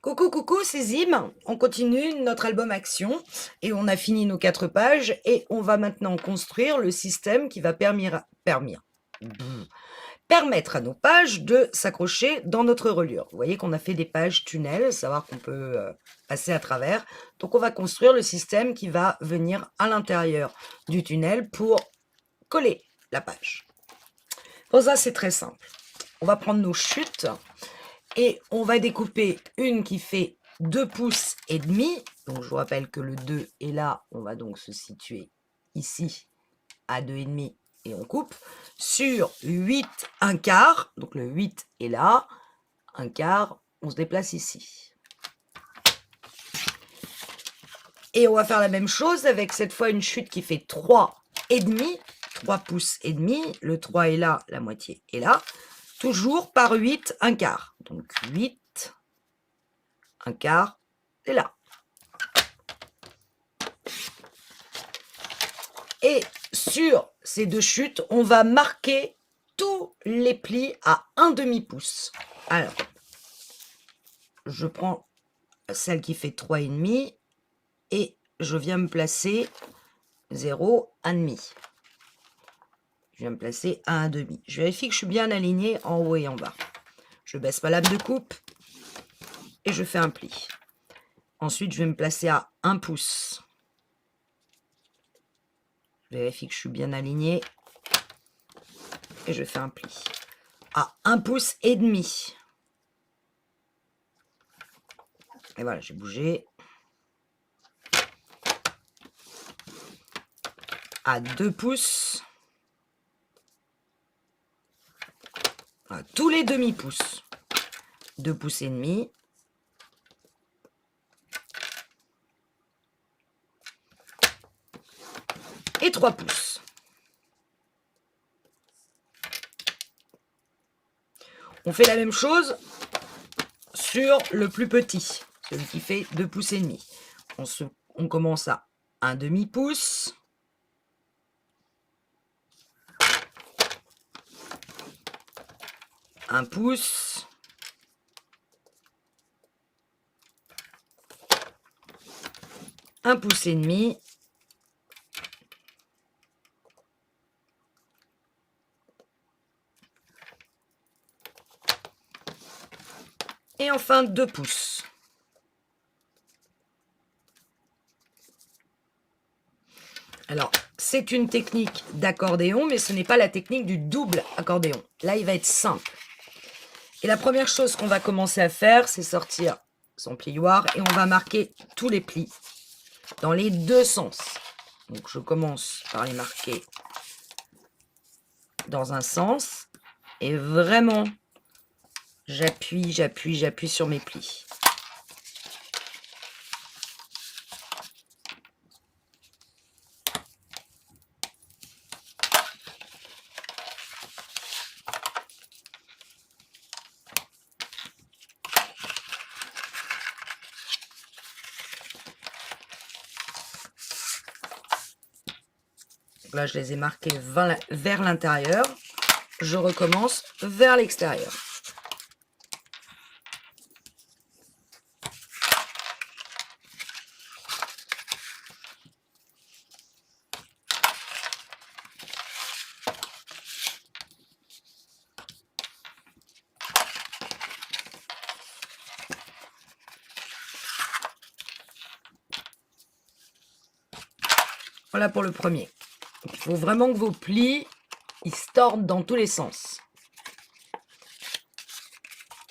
Coucou, coucou, c'est Zim. On continue notre album Action et on a fini nos 4 pages et on va maintenant construire le système qui va permettre à nos pages de s'accrocher dans notre reliure. Vous voyez qu'on a fait des pages tunnels, savoir qu'on peut passer à travers. Donc on va construire le système qui va venir à l'intérieur du tunnel pour coller la page. Pour ça, c'est très simple. On va prendre nos chutes et on va découper une qui fait 2 pouces et demi. Donc je vous rappelle que le 2 est là, on va donc se situer ici à 2,5 et on coupe sur 8 un quart. Donc le 8 est là, un quart, on se déplace ici. Et on va faire la même chose avec cette fois une chute qui fait 3 et demi, 3 pouces et demi. Le 3 est là, la moitié est là. Toujours par 8 un quart. Donc 8 un quart est là. Et sur ces deux chutes, on va marquer tous les plis à 1/2 pouce. Alors, je prends celle qui fait 3,5 et je viens me placer 0, 1,5. Je viens me placer à 1/2. Je vérifie que je suis bien aligné en haut et en bas. Je baisse ma lame de coupe et je fais un pli. Ensuite, je vais me placer à 1 pouce. Je vérifie que je suis bien aligné et je fais un pli. À 1 pouce et demi. Et voilà, j'ai bougé. À 2 pouces. À tous les demi-pouces. 2 pouces et demi. Et 3 pouces. On fait la même chose sur le plus petit, celui qui fait 2 pouces et demi. On commence à 1/2 pouce. Un pouce. Un pouce et demi. Et enfin 2 pouces. Alors, c'est une technique d'accordéon, mais ce n'est pas la technique du double accordéon. Là, il va être simple. Et la première chose qu'on va commencer à faire, c'est sortir son plioir et on va marquer tous les plis dans les deux sens. Donc, je commence par les marquer dans un sens et vraiment, j'appuie sur mes plis. Là, je les ai marqués vers l'intérieur. Je recommence vers l'extérieur. Voilà pour le premier. Donc, il faut vraiment que vos plis ils se tordent dans tous les sens.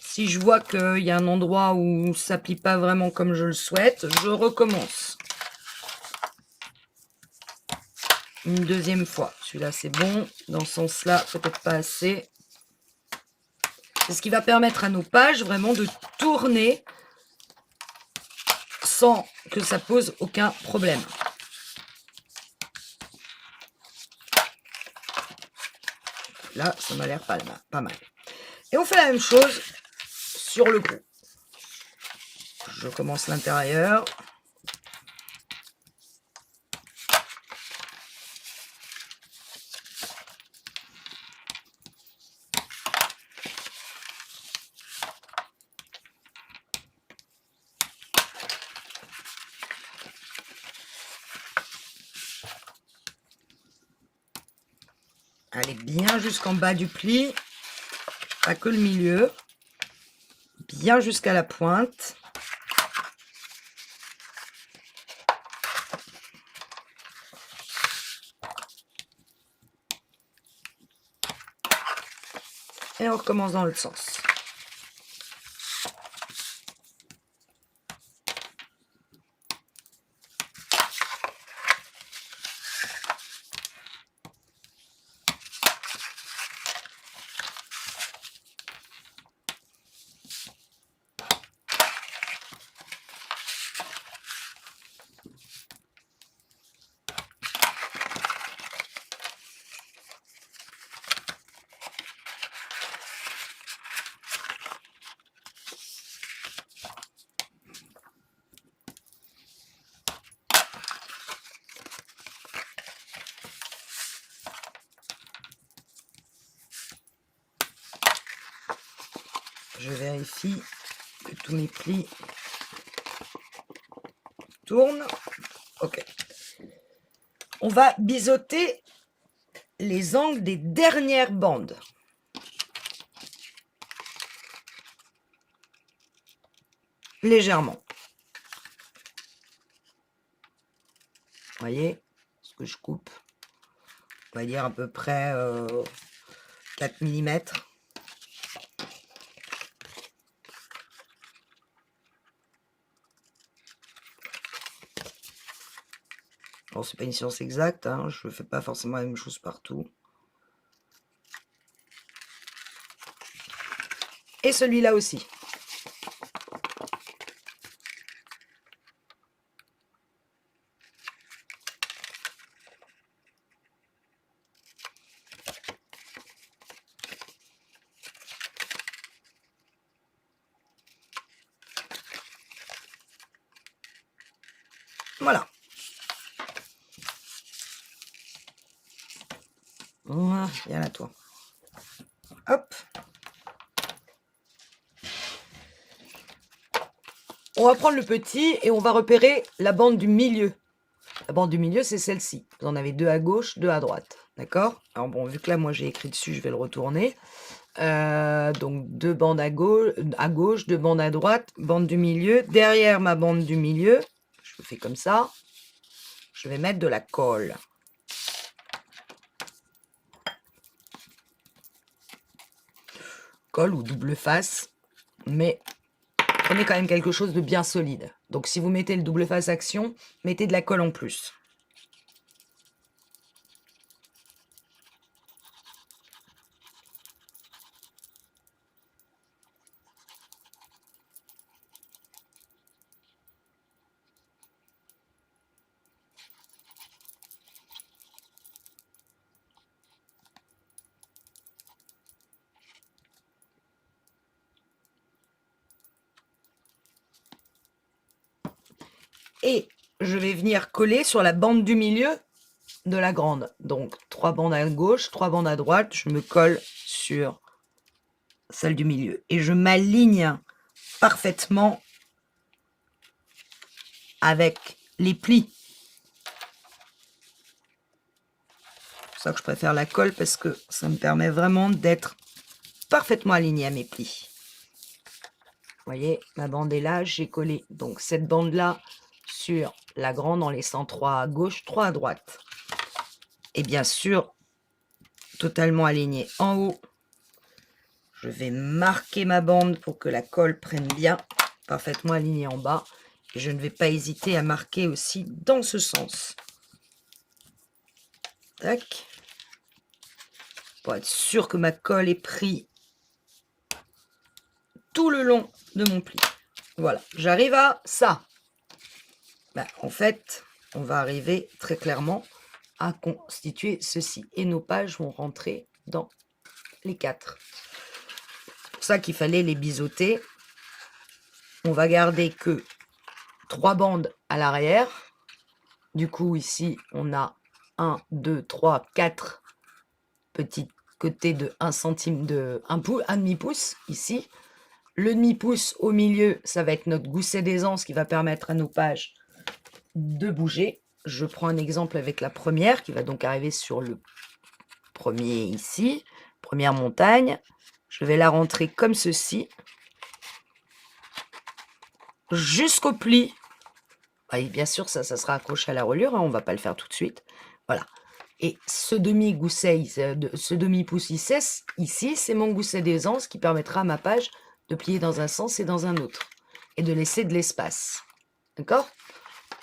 Si je vois qu'il y a un endroit où ça plie pas vraiment comme je le souhaite, je recommence. Une deuxième fois. Celui-là, c'est bon. Dans ce sens-là, peut-être pas assez. C'est ce qui va permettre à nos pages vraiment de tourner sans que ça pose aucun problème. Là, ça m'a l'air pas mal. Et on fait la même chose sur le gros. Je commence l'intérieur. Allez bien jusqu'en bas du pli, pas que le milieu, bien jusqu'à la pointe. Et on recommence dans l'autre sens. Je vérifie que tous mes plis tournent. Ok. On va biseauter les angles des dernières bandes. Légèrement. Vous voyez ce que je coupe? On va dire à peu près 4 mm. Bon, c'est pas une science exacte, hein, je ne fais pas forcément la même chose partout. Et celui-là aussi. Voilà. Viens là, toi. Hop. On va prendre le petit et on va repérer la bande du milieu. La bande du milieu, c'est celle-ci. Vous en avez deux à gauche, deux à droite. D'accord? Alors bon, vu que là, moi, j'ai écrit dessus, je vais le retourner. Donc, deux bandes à gauche, deux bandes à droite, bande du milieu. Derrière ma bande du milieu, je fais comme ça. Je vais mettre de la colle. Colle ou double face, mais prenez quand même quelque chose de bien solide. Donc si vous mettez le double face action, mettez de la colle en plus. Et je vais venir coller sur la bande du milieu de la grande. Donc 3 bandes à gauche, 3 bandes à droite, je me colle sur celle du milieu. Et je m'aligne parfaitement avec les plis. C'est pour ça que je préfère la colle, parce que ça me permet vraiment d'être parfaitement aligné à mes plis. Vous voyez, ma bande est là, j'ai collé donc cette bande-là sur la grande en laissant 3 à gauche, 3 à droite. Et bien sûr, totalement aligné en haut. Je vais marquer ma bande pour que la colle prenne bien, parfaitement alignée en bas. Et je ne vais pas hésiter à marquer aussi dans ce sens. Tac. Pour être sûr que ma colle est prise tout le long de mon pli. Voilà, j'arrive à ça. En fait, on va arriver très clairement à constituer ceci. Et nos pages vont rentrer dans les 4. C'est pour ça qu'il fallait les biseauter. On va garder que 3 bandes à l'arrière. Du coup, ici, on a 1, 2, 3, 4 petits côtés de 1 centime, de 1 demi-pouce ici. Le demi-pouce au milieu, ça va être notre gousset d'aisance qui va permettre à nos pages de bouger. Je prends un exemple avec la première qui va donc arriver sur le premier ici, première montagne. Je vais la rentrer comme ceci, jusqu'au pli. Et bien sûr, ça sera accroché à la reliure, hein, on ne va pas le faire tout de suite. Voilà. Et ce demi-gousset, ce demi-pouce ici, c'est mon gousset d'aisance qui permettra à ma page de plier dans un sens et dans un autre. Et de laisser de l'espace. D'accord?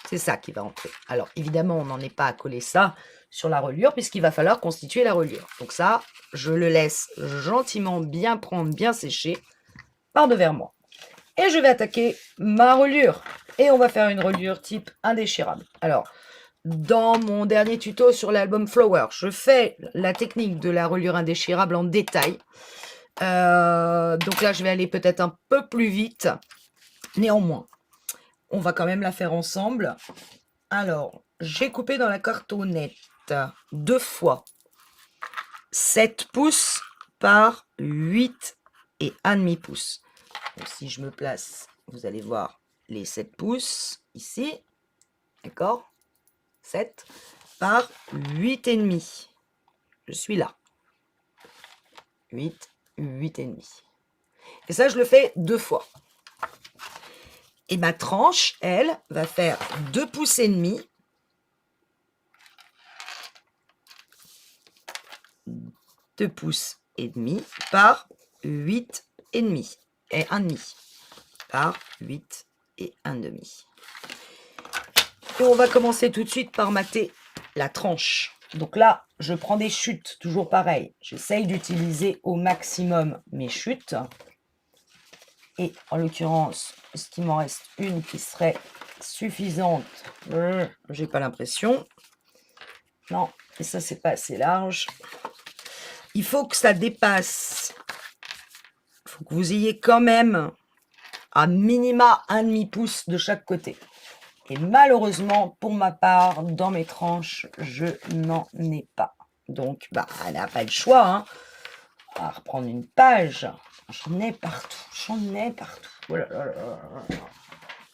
C'est ça qui va entrer. Alors, évidemment, on n'en est pas à coller ça sur la reliure, puisqu'il va falloir constituer la reliure. Donc ça, je le laisse gentiment bien prendre, bien sécher par devers moi. Et je vais attaquer ma reliure. Et on va faire une reliure type indéchirable. Alors, dans mon dernier tuto sur l'album Flower, je fais la technique de la reliure indéchirable en détail. Donc là, je vais aller peut-être un peu plus vite. Néanmoins, on va quand même la faire ensemble. Alors, j'ai coupé dans la cartonnette 2 fois 7 pouces par 8 et 1,5 pouces. Donc, si je me place, vous allez voir les 7 pouces ici. D'accord? 7 par 8,5. Je suis là. 8, 8,5. Et ça, je le fais 2 fois. Et ma tranche, elle, va faire 2 pouces et demi. 2 pouces et demi par 8,5 et 1,5 par 8 et 1,5. Et on va commencer tout de suite par mater la tranche. Donc là, je prends des chutes, toujours pareil. J'essaye d'utiliser au maximum mes chutes. Et en l'occurrence, est-ce qu'il m'en reste une qui serait suffisante? J'ai pas l'impression. Non, et ça, c'est pas assez large. Il faut que ça dépasse. Il faut que vous ayez quand même à minima 1,5 pouce de chaque côté. Et malheureusement, pour ma part, dans mes tranches, je n'en ai pas. Donc, elle n'a pas le choix. Hein. On va reprendre une page. J'en ai partout. J'en ai partout. Oh là là là là.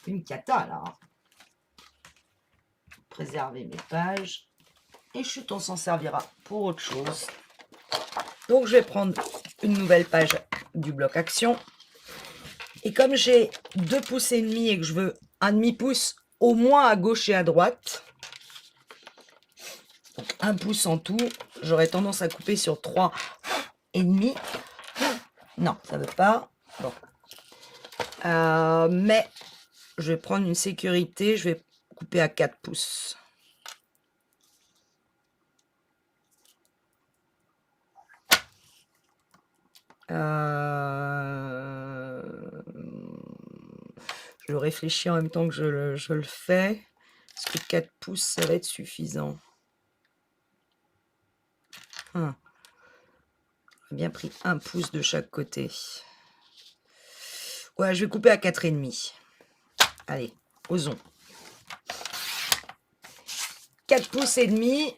Une cata, là. Hein. Préserver mes pages. Et chut, on s'en servira pour autre chose. Donc, je vais prendre une nouvelle page du bloc action. Et comme j'ai 2 pouces et demi et que je veux 1,5 pouce au moins à gauche et à droite, donc 1 pouce en tout, j'aurais tendance à couper sur 3,5. Non, ça ne veut pas. Bon. Mais je vais prendre une sécurité, je vais couper à 4 pouces. Je réfléchis en même temps que je le fais. Est-ce que 4 pouces, ça va être suffisant? J'ai bien pris 1 pouce de chaque côté. Ouais, je vais couper à 4,5. Allez, osons. 4 pouces et demi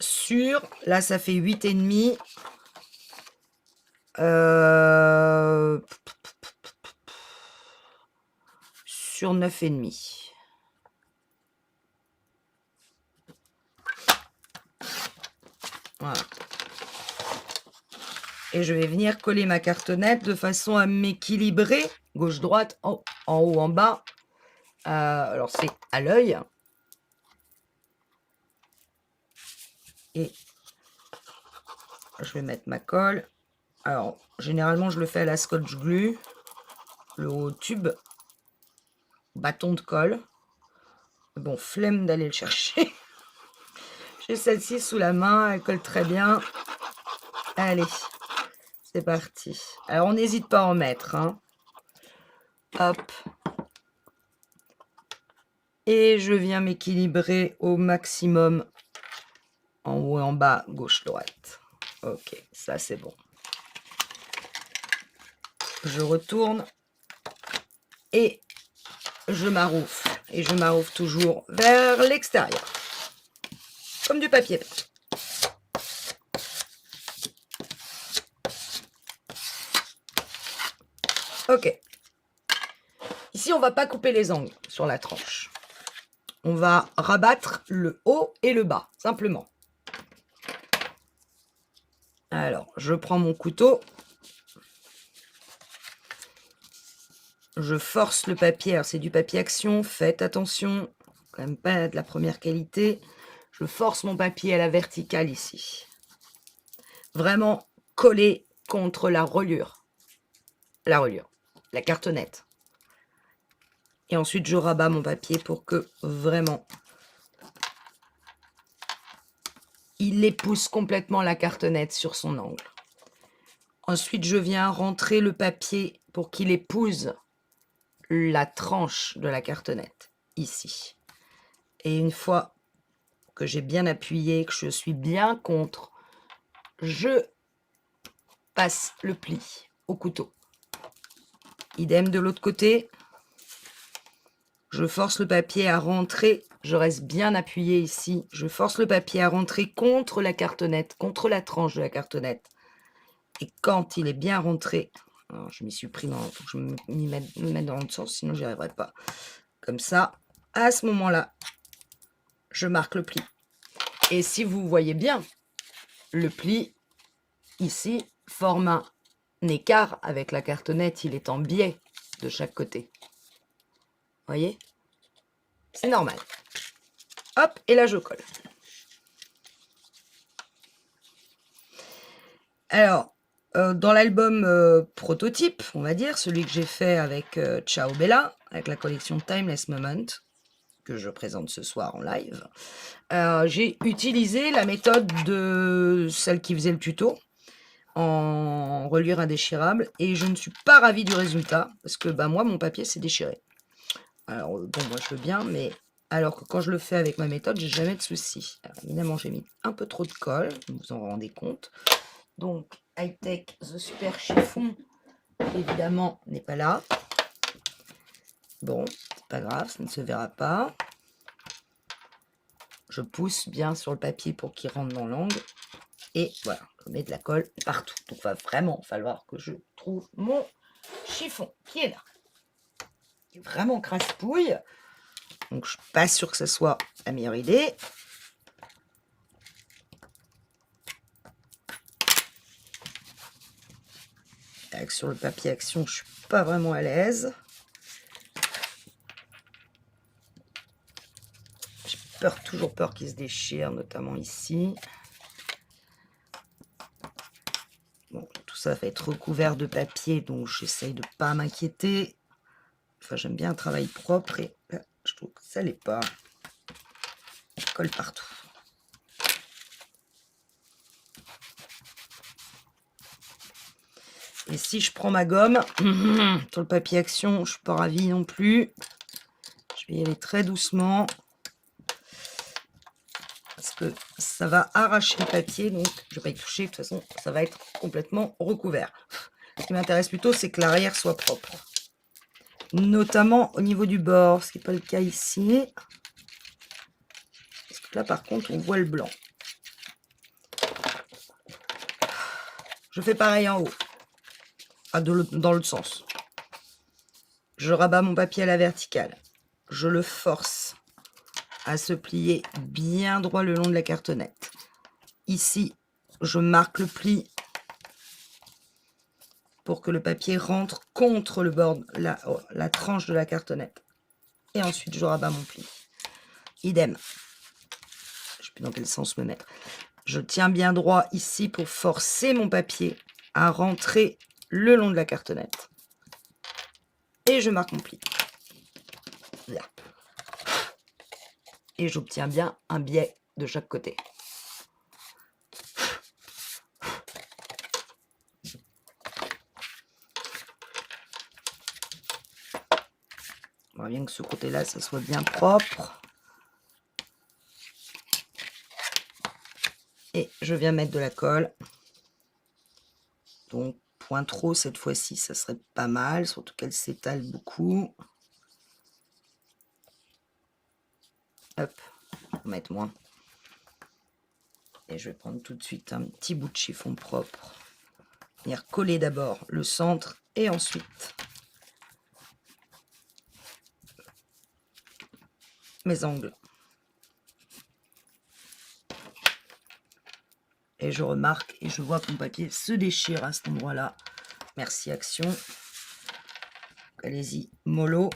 sur, là ça fait 8,5. Sur 9,5. Voilà. Et je vais venir coller ma cartonnette de façon à m'équilibrer, gauche-droite, en haut, en bas. Alors c'est à l'œil. Et je vais mettre ma colle. Alors, généralement, je le fais à la scotch glue, le haut tube, bâton de colle. Bon, flemme d'aller le chercher. J'ai celle-ci sous la main, elle colle très bien. Allez, c'est parti. Alors, on n'hésite pas à en mettre. Hein. Hop. Et je viens m'équilibrer au maximum en haut et en bas, gauche-droite. Ok, ça c'est bon. Je retourne et je maroufle. Et je maroufle toujours vers l'extérieur. Comme du papier. Ok. Ici, on ne va pas couper les angles sur la tranche. On va rabattre le haut et le bas, simplement. Alors, je prends mon couteau. Je force le papier. Alors, c'est du papier action. Faites attention. Quand même pas de la première qualité. Je force mon papier à la verticale ici. Vraiment collé contre la reliure. La cartonnette. Et ensuite, je rabats mon papier pour que vraiment il épouse complètement la cartonnette sur son angle. Ensuite, je viens rentrer le papier pour qu'il épouse la tranche de la cartonnette, ici. Et une fois que j'ai bien appuyé, que je suis bien contre, je passe le pli au couteau. Idem de l'autre côté. Je force le papier à rentrer, je reste bien appuyé ici, je force le papier à rentrer contre la cartonnette, contre la tranche de la cartonnette. Et quand il est bien rentré, alors je m'y suis pris dans, faut que je me mette dans l'autre sens, sinon j'y arriverai pas. Comme ça, à ce moment-là, je marque le pli. Et si vous voyez bien, le pli, ici, forme un écart avec la cartonnette, il est en biais de chaque côté. Voyez? C'est normal. Hop, et là je colle. Alors, dans l'album prototype, on va dire, celui que j'ai fait avec Ciao Bella, avec la collection Timeless Moment, que je présente ce soir en live, j'ai utilisé la méthode de celle qui faisait le tuto, en reliure indéchirable, et je ne suis pas ravie du résultat, parce que bah, moi, mon papier s'est déchiré. Alors, bon, moi je veux bien, mais alors que quand je le fais avec ma méthode, j'ai jamais de soucis. Alors, évidemment, j'ai mis un peu trop de colle, vous vous en rendez compte. Donc, High-Tech The Super Chiffon, évidemment, n'est pas là. Bon, c'est pas grave, ça ne se verra pas. Je pousse bien sur le papier pour qu'il rentre dans l'angle. Et voilà, je mets de la colle partout. Donc, il va vraiment falloir que je trouve mon chiffon qui est là. Il est vraiment crasse-pouille. Donc, je suis pas sûre que ce soit la meilleure idée. Avec sur le papier action, je suis pas vraiment à l'aise. J'ai toujours peur qu'il se déchire, notamment ici. Bon, tout ça va être recouvert de papier, donc j'essaye de pas m'inquiéter. Enfin, j'aime bien un travail propre et là, je trouve que ça l'est pas. Je colle partout. Et si je prends ma gomme, sur le papier action, je suis pas ravie non plus. Je vais y aller très doucement. Parce que ça va arracher le papier, donc je ne vais pas y toucher. De toute façon, ça va être complètement recouvert. Ce qui m'intéresse plutôt, c'est que l'arrière soit propre. Notamment au niveau du bord, ce qui n'est pas le cas ici. Parce que là, par contre, on voit le blanc. Je fais pareil en haut. Enfin, dans l'autre sens. Je rabats mon papier à la verticale. Je le force à se plier bien droit le long de la cartonnette. Ici, je marque le pli pour que le papier rentre contre le bord, la tranche de la cartonnette. Et ensuite, je rabats mon pli. Idem. Je ne sais plus dans quel sens me mettre. Je tiens bien droit ici pour forcer mon papier à rentrer le long de la cartonnette. Et je marque mon pli. Là. Et j'obtiens bien un biais de chaque côté. On voit bien que ce côté-là, ça soit bien propre. Et je viens mettre de la colle. Donc, point trop cette fois-ci, ça serait pas mal, surtout qu'elle s'étale beaucoup. Hop, je vais mettre moins. Et je vais prendre tout de suite un petit bout de chiffon propre. Venir coller d'abord le centre et ensuite mes angles. et je remarque et je vois que mon papier se déchire à cet endroit-là. Merci Action. Allez-y, mollo.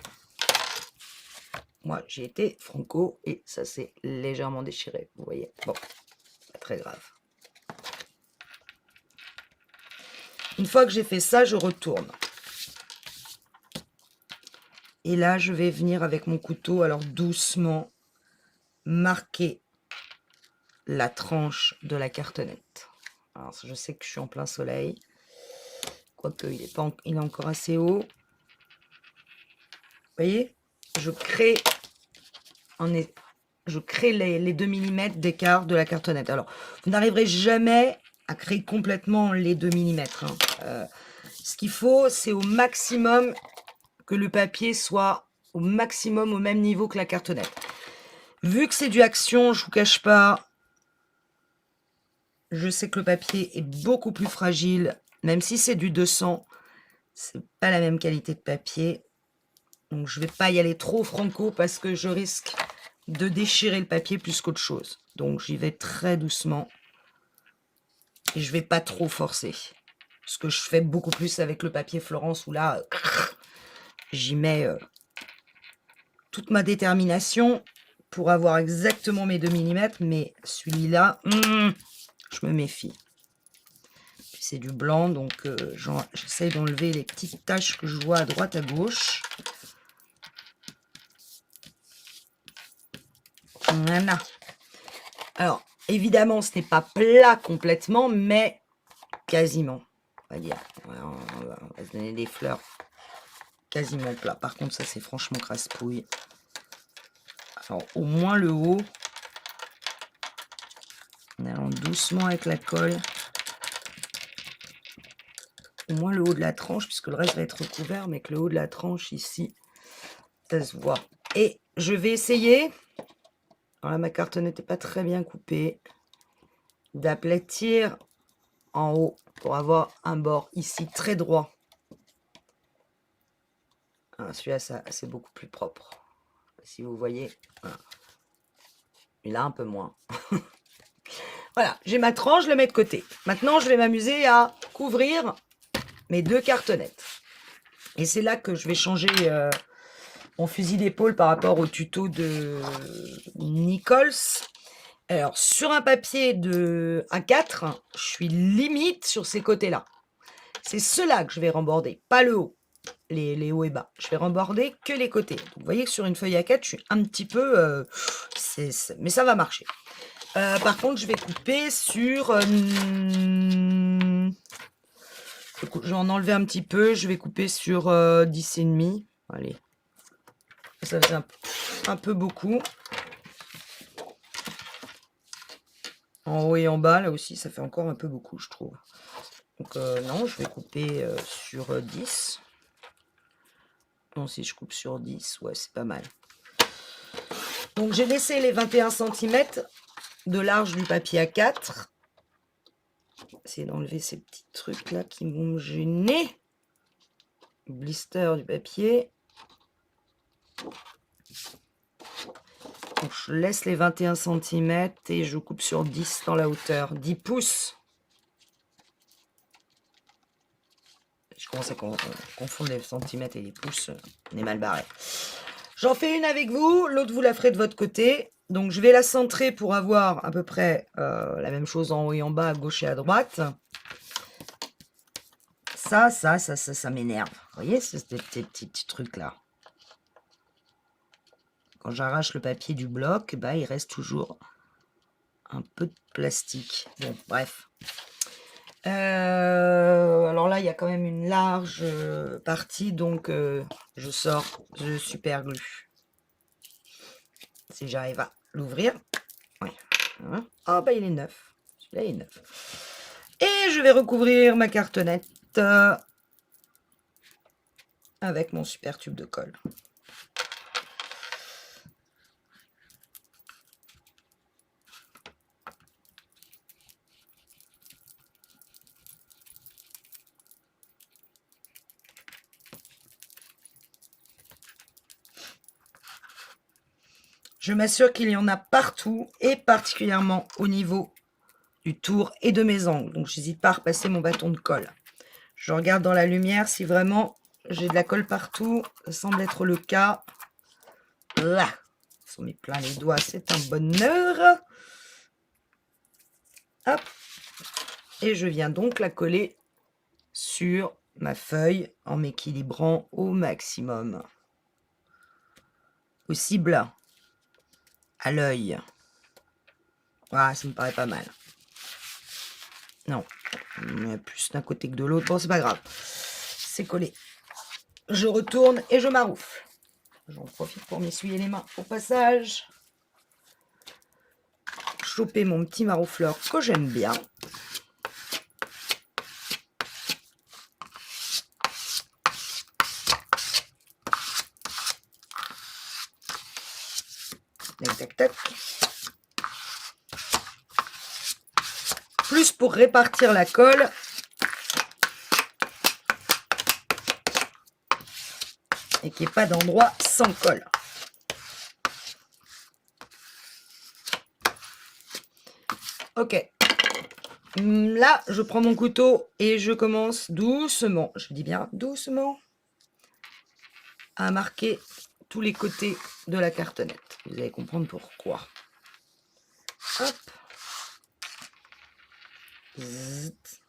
Moi, j'ai été franco et ça s'est légèrement déchiré, vous voyez. Bon, pas très grave. Une fois que j'ai fait ça, je retourne. Et là, je vais venir avec mon couteau, alors doucement, marquer la tranche de la cartonnette. Alors, je sais que je suis en plein soleil, quoique il est encore assez haut. Vous voyez, je crée les 2 mm d'écart de la cartonnette. Alors, vous n'arriverez jamais à créer complètement les 2 mm. Ce qu'il faut, c'est au maximum que le papier soit au maximum au même niveau que la cartonnette. Vu que c'est du Action, je vous cache pas, je sais que le papier est beaucoup plus fragile, même si c'est du 200, c'est pas la même qualité de papier. Donc je vais pas y aller trop franco parce que je risque de déchirer le papier plus qu'autre chose. Donc j'y vais très doucement et je vais pas trop forcer. Ce que je fais beaucoup plus avec le papier Florence où là, j'y mets toute ma détermination pour avoir exactement mes 2 mm, mais celui-là, je me méfie. C'est du blanc, donc j'essaie d'enlever les petites taches que je vois à droite, à gauche. Voilà. Alors, évidemment, ce n'est pas plat complètement, mais quasiment, on va dire. On va se donner des fleurs quasiment plat. Par contre, ça, c'est franchement crasse-pouille. Alors, au moins le haut. En allant doucement avec la colle. Au moins le haut de la tranche, puisque le reste va être recouvert, mais que le haut de la tranche, ici, ça se voit. Et je vais essayer, alors là, ma cartonnette n'est pas très bien coupée, d'aplatir en haut pour avoir un bord ici très droit. Celui-là, c'est beaucoup plus propre. Si vous voyez, voilà. Et là, un peu moins. Voilà, j'ai ma tranche, je la mets de côté. Maintenant, je vais m'amuser à couvrir mes 2 cartonnettes. Et c'est là que je vais changer mon fusil d'épaule par rapport au tuto de Nichols. Alors, sur un papier de A4, je suis limite sur ces côtés-là. C'est ceux-là que je vais remborder, pas le haut, les hauts et bas. Je vais remborder que les côtés. Donc, vous voyez que sur une feuille A4, je suis un petit peu... mais ça va marcher. Par contre, je vais couper sur... je vais en enlever un petit peu. Je vais couper sur 10,5. Allez. Ça fait un peu beaucoup. En haut et en bas, là aussi, ça fait encore un peu beaucoup, je trouve. Donc non, je vais couper sur 10. Non, si je coupe sur 10, ouais, c'est pas mal. Donc j'ai laissé les 21 cm de large du papier A4. Essayer d'enlever ces petits trucs là qui vont me gêner. Blister du papier. Donc je laisse les 21 cm et je coupe sur 10 dans la hauteur. 10 pouces. Je commence à confondre les centimètres et les pouces. On est mal barré. J'en fais une avec vous. L'autre, vous la ferez de votre côté. Donc, je vais la centrer pour avoir à peu près la même chose en haut et en bas, à gauche et à droite. Ça m'énerve. Vous voyez, ces petits trucs-là. Quand j'arrache le papier du bloc, bah, il reste toujours un peu de plastique. Bon, bref. Alors là, il y a quand même une large partie, donc je sors le super glue. Si j'arrive à l'ouvrir. Ouais. Ah bah il est neuf. Celui-là il est neuf. Et je vais recouvrir ma cartonnette avec mon super tube de colle. Je m'assure qu'il y en a partout et particulièrement au niveau du tour et de mes angles. Donc, j'hésite pas à repasser mon bâton de colle. Je regarde dans la lumière si vraiment j'ai de la colle partout. Ça semble être le cas. Là, on met plein les doigts, c'est un bonheur. Hop. Et je viens donc la coller sur ma feuille en m'équilibrant au maximum. Au cible, à l'œil. Voilà, ça me paraît pas mal. Non, plus d'un côté que de l'autre. Bon, c'est pas grave. C'est collé. Je retourne et je maroufle. J'en profite pour m'essuyer les mains au passage. Choper mon petit maroufleur que j'aime bien. Tac, tac, tac. Plus pour répartir la colle. Et qu'il n'y ait pas d'endroit sans colle. Ok. Là, je prends mon couteau et je commence doucement, je dis bien doucement, à marquer tous les côtés de la cartonnette. Vous allez comprendre pourquoi. Hop. Zzt.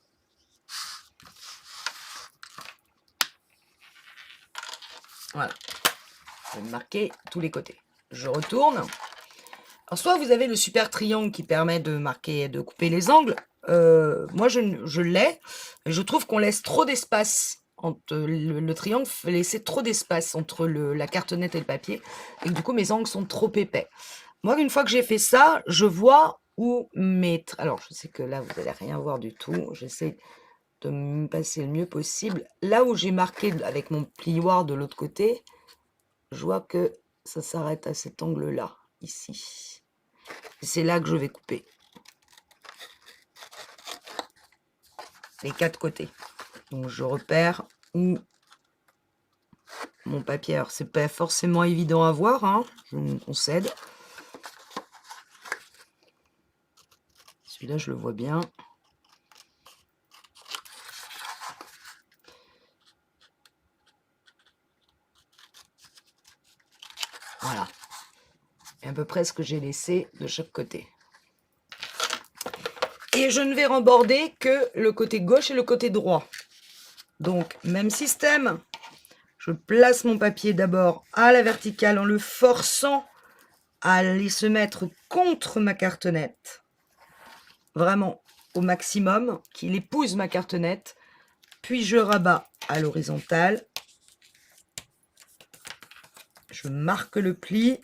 Voilà. Je vais marquer tous les côtés. Je retourne. Alors, soit vous avez le super triangle qui permet de marquer, de couper les angles. Moi, je l'ai. Je trouve qu'on laisse trop d'espace entre le triangle, fait laisser trop d'espace entre la cartonnette et le papier. Et du coup, mes angles sont trop épais. Moi, une fois que j'ai fait ça, je vois où mettre. Alors, je sais que là, vous n'allez rien voir du tout. J'essaie de me passer le mieux possible. Là où j'ai marqué avec mon plioir de l'autre côté, je vois que ça s'arrête à cet angle-là, ici. C'est là que je vais couper. Les 4 côtés. Donc, je repère où mon papier. Alors, c'est pas forcément évident à voir, hein, je me concède. Celui-là, je le vois bien. Voilà. Et à peu près ce que j'ai laissé de chaque côté. Et je ne vais remborder que le côté gauche et le côté droit. Donc, même système. Je place mon papier d'abord à la verticale en le forçant à aller se mettre contre ma cartonnette. Vraiment au maximum, qu'il épouse ma cartonnette. Puis je rabats à l'horizontale. Je marque le pli.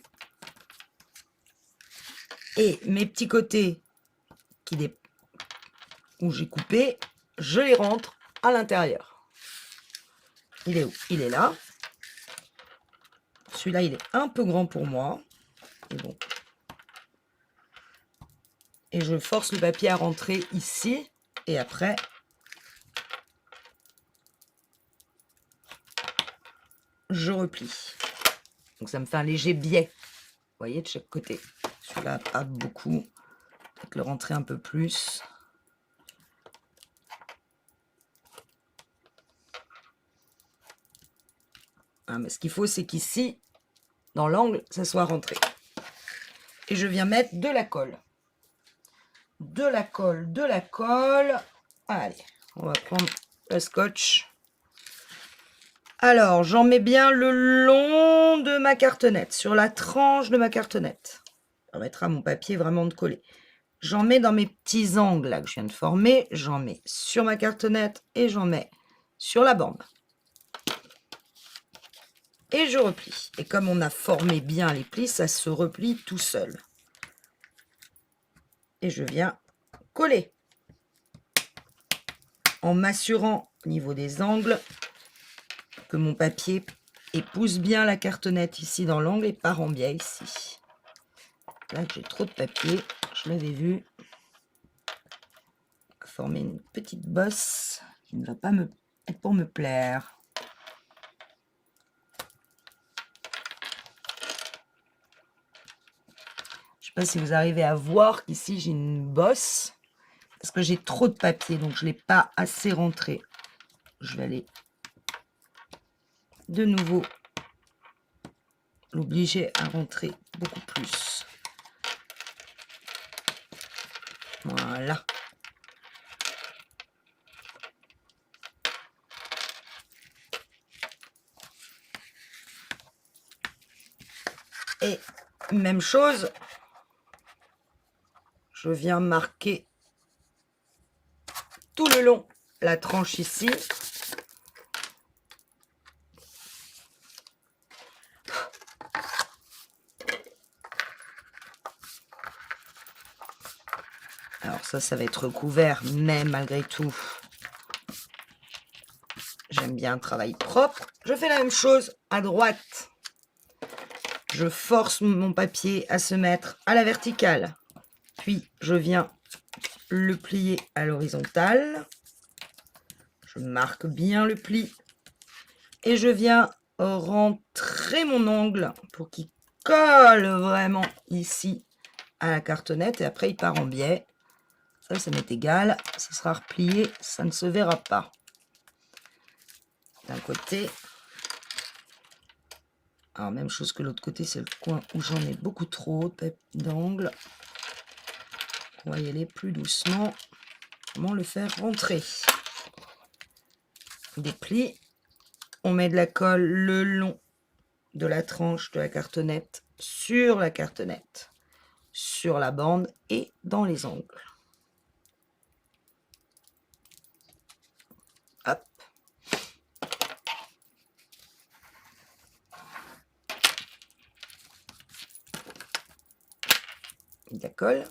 Et mes petits côtés où j'ai coupé, je les rentre à l'intérieur. Il est où? Il est là. Celui-là, il est un peu grand pour moi. Et, bon. Et je force le papier à rentrer ici. Et après, je replie. Donc, ça me fait un léger biais. Vous voyez, de chaque côté. Celui-là, pas beaucoup. Peut-être le rentrer un peu plus. Ah, mais ce qu'il faut, c'est qu'ici, dans l'angle, ça soit rentré. Et je viens mettre de la colle. De la colle, de la colle. Allez, on va prendre le scotch. Alors, j'en mets bien le long de ma cartonnette, sur la tranche de ma cartonnette. Ça permettra à mon papier vraiment de coller. J'en mets dans mes petits angles là que je viens de former. J'en mets sur ma cartonnette et j'en mets sur la bande. Et je replie. Et comme on a formé bien les plis, ça se replie tout seul. Et je viens coller. En m'assurant au niveau des angles que mon papier épouse bien la cartonnette ici dans l'angle et part en biais ici. Là, j'ai trop de papier, je l'avais vu. Former une petite bosse qui ne va pas être pour me plaire. Je ne sais pas si vous arrivez à voir qu'ici j'ai une bosse parce que j'ai trop de papier, donc je ne l'ai pas assez rentré. Je vais aller de nouveau l'obliger à rentrer beaucoup plus. Voilà. Et même chose, je viens marquer tout le long la tranche ici. Alors ça va être recouvert, mais malgré tout, j'aime bien un travail propre. Je fais la même chose à droite. Je force mon papier à se mettre à la verticale. Puis, je viens le plier à l'horizontale. Je marque bien le pli. Et je viens rentrer mon ongle pour qu'il colle vraiment ici à la cartonnette. Et après, il part en biais. Ça m'est égal. Ça sera replié. Ça ne se verra pas. D'un côté. Alors, même chose que l'autre côté, c'est le coin où j'en ai beaucoup trop d'angles. On va y aller plus doucement. Comment le faire rentrer? Déplie. On met de la colle le long de la tranche de la cartonnette sur la cartonnette, sur la bande et dans les angles. Hop. De la colle.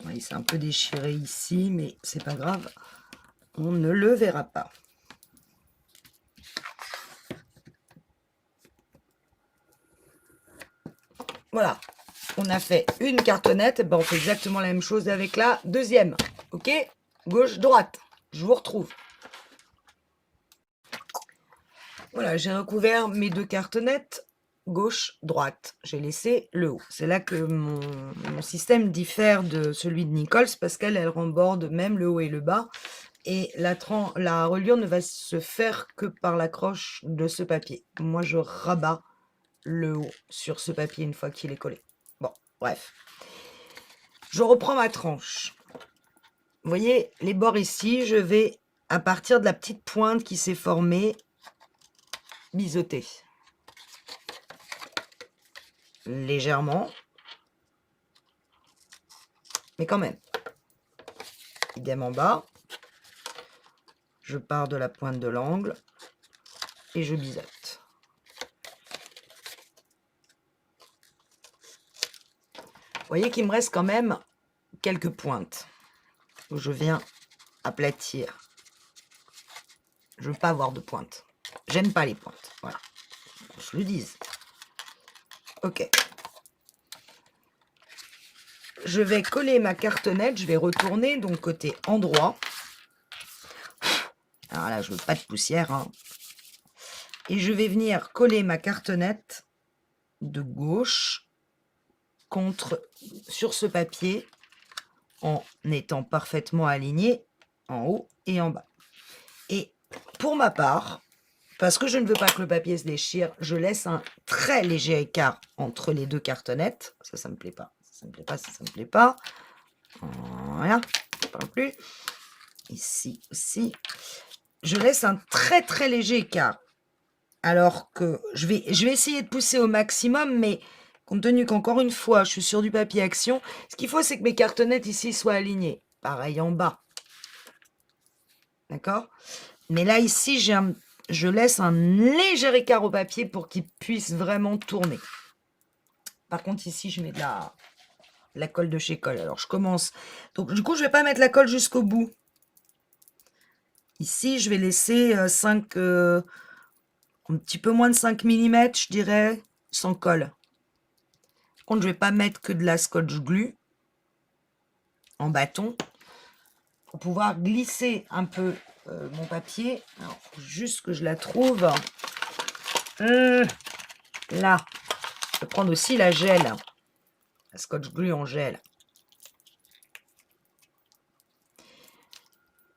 Oui, c'est un peu déchiré ici, mais c'est pas grave. On ne le verra pas. Voilà. On a fait une cartonnette. Ben, on fait exactement la même chose avec la deuxième. Ok? Gauche, droite. Je vous retrouve. Voilà, j'ai recouvert mes deux cartonnettes. Gauche, droite. J'ai laissé le haut. C'est là que mon système diffère de celui de Nichols parce qu'elle remborde même le haut et le bas. Et la reliure ne va se faire que par l'accroche de ce papier. Moi, je rabats le haut sur ce papier une fois qu'il est collé. Bon, bref. Je reprends ma tranche. Vous voyez, les bords ici, je vais, à partir de la petite pointe qui s'est formée, biseauter. Légèrement. Mais quand même. Idem en bas. Je pars de la pointe de l'angle et je biseaute. Vous voyez qu'il me reste quand même quelques pointes où je viens aplatir. Je veux pas avoir de pointes. J'aime pas les pointes. Voilà. Qu'on se le dise. Ok. Je vais coller ma cartonnette. Je vais retourner donc côté endroit. Alors là, je veux pas de poussière. Hein. Et je vais venir coller ma cartonnette de gauche sur ce papier en étant parfaitement aligné en haut et en bas. Et pour ma part, parce que je ne veux pas que le papier se déchire, je laisse un très léger écart entre les deux cartonnettes. Ça me plaît pas. Ça me plaît pas, ça me plaît pas. Voilà, pas plus. Ici aussi. Je laisse un très très léger écart. Alors que je vais essayer de pousser au maximum, mais compte tenu qu'encore une fois, je suis sur du papier action, ce qu'il faut, c'est que mes cartonnettes ici soient alignées. Pareil en bas. D'accord? Mais là, ici, je laisse un léger écart au papier pour qu'il puisse vraiment tourner. Par contre, ici, je mets de la colle de chez Colle. Alors, je commence. Donc, du coup, je ne vais pas mettre la colle jusqu'au bout. Ici, je vais laisser un petit peu moins de 5 mm, je dirais, sans colle. Par contre, je ne vais pas mettre que de la Scotch Glue en bâton. pour pouvoir glisser un peu mon papier. Alors, faut juste que je la trouve. Là, je vais prendre aussi la gel, la Scotch Glue en gel.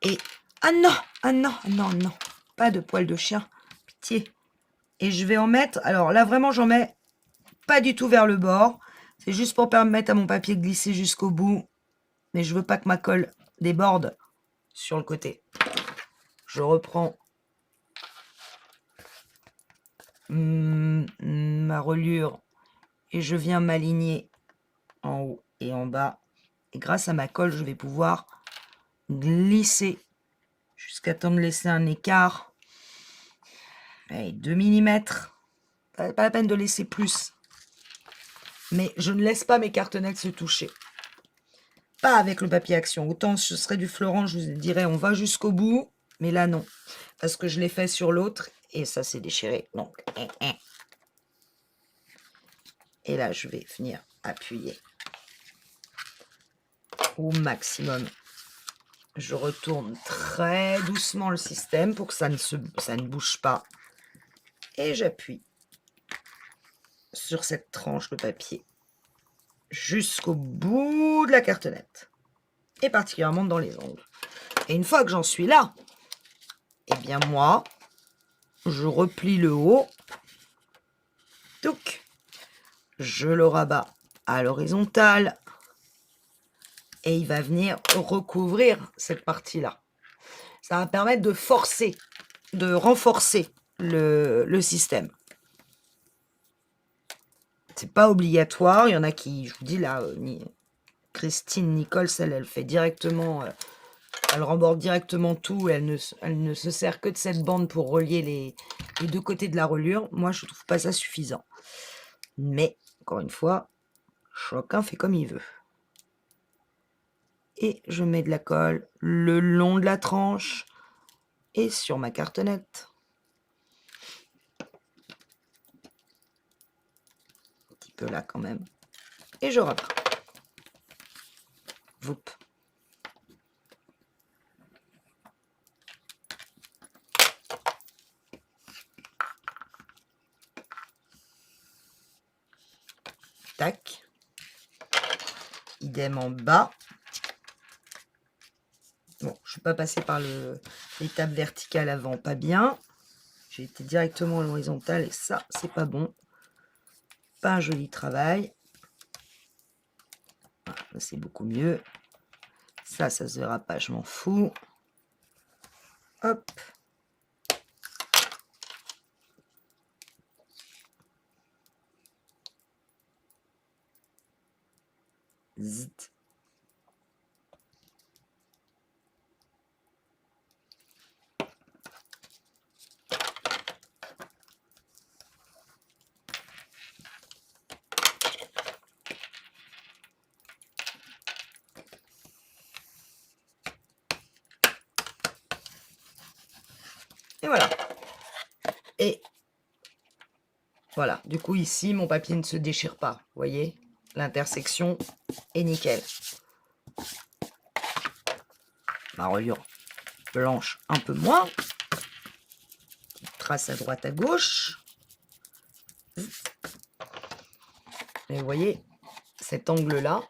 Et ah non, ah non, non, non, pas de poil de chien, pitié. Et je vais en mettre, alors là vraiment j'en mets pas du tout vers le bord. C'est juste pour permettre à mon papier de glisser jusqu'au bout. Mais je veux pas que ma colle déborde sur le côté. Je reprends ma reliure et je viens m'aligner en haut et en bas. Et grâce à ma colle, je vais pouvoir glisser jusqu'à temps de laisser un écart. Allez, 2 mm. Pas la peine de laisser plus. Mais je ne laisse pas mes cartonnettes se toucher. Pas avec le papier action. Autant ce serait du Florent, je vous dirais on va jusqu'au bout. Mais là non. Parce que je l'ai fait sur l'autre et ça s'est déchiré. Donc, Et là, je vais venir appuyer au maximum. Je retourne très doucement le système pour que ça ne bouge pas. Et j'appuie sur cette tranche de papier jusqu'au bout de la cartonnette. Et particulièrement dans les angles. Et une fois que j'en suis là, eh bien moi, je replie le haut. Donc, je le rabats à l'horizontale. Et il va venir recouvrir cette partie-là. Ça va permettre de forcer, de renforcer le système. C'est pas obligatoire. Il y en a qui, je vous dis là, Christine Nicole, celle, elle fait directement, elle remborde directement tout. Elle ne se sert que de cette bande pour relier les deux côtés de la reliure. Moi, je trouve pas ça suffisant. Mais, encore une fois, chacun fait comme il veut. Et je mets de la colle le long de la tranche et sur ma cartonnette. Un petit peu là quand même. Et je rabats. Voup. Tac. Idem en bas. Bon, je ne suis pas passée par l'étape verticale avant, pas bien. J'ai été directement à l'horizontale et ça, c'est pas bon. Pas un joli travail. Voilà, c'est beaucoup mieux. Ça se verra pas, je m'en fous. Hop. Zit. Et voilà. Et voilà. Du coup, ici, mon papier ne se déchire pas. Vous voyez, l'intersection est nickel. Ma reliure blanche un peu moins. Petite trace à droite à gauche. Et vous voyez, cet angle-là,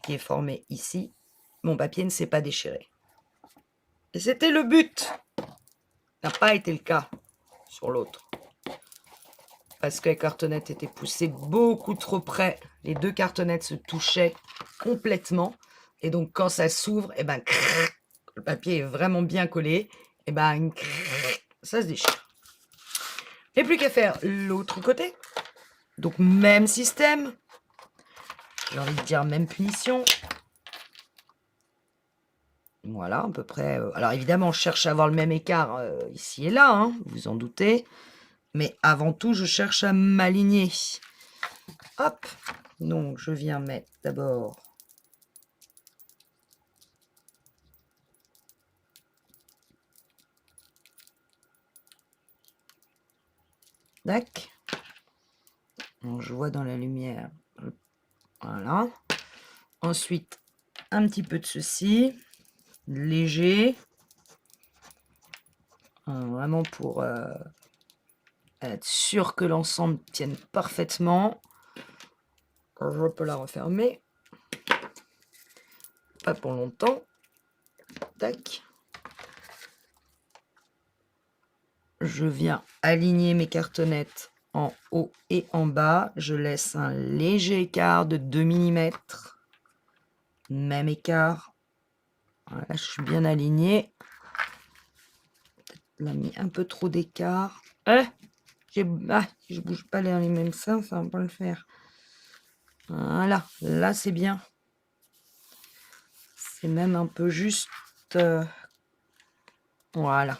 qui est formé ici, mon papier ne s'est pas déchiré. Et c'était le but. N'a pas été le cas sur l'autre. Parce que les cartonnettes étaient poussées beaucoup trop près. Les deux cartonnettes se touchaient complètement. Et donc, quand ça s'ouvre, et ben, le papier est vraiment bien collé. Et ben, ça se déchire. Et plus qu'à faire l'autre côté. Donc, même système. J'ai envie de dire même punition. Voilà, à peu près. Alors, évidemment, je cherche à avoir le même écart ici et là, hein, vous en doutez. Mais avant tout, je cherche à m'aligner. Hop. Donc, je viens mettre d'abord tac. Donc, je vois dans la lumière. Voilà. Ensuite, un petit peu de ceci. léger. Vraiment pour être sûr que l'ensemble tienne parfaitement. Je peux la refermer. Pas pour longtemps. Tac. Je viens aligner mes cartonnettes en haut et en bas. Je laisse un léger écart de 2 mm. Même écart. Voilà, je suis bien alignée. Peut-être mis un peu trop d'écart. Je bouge pas les mêmes sens, ça va pas le faire. Voilà, là c'est bien. C'est même un peu juste. Voilà,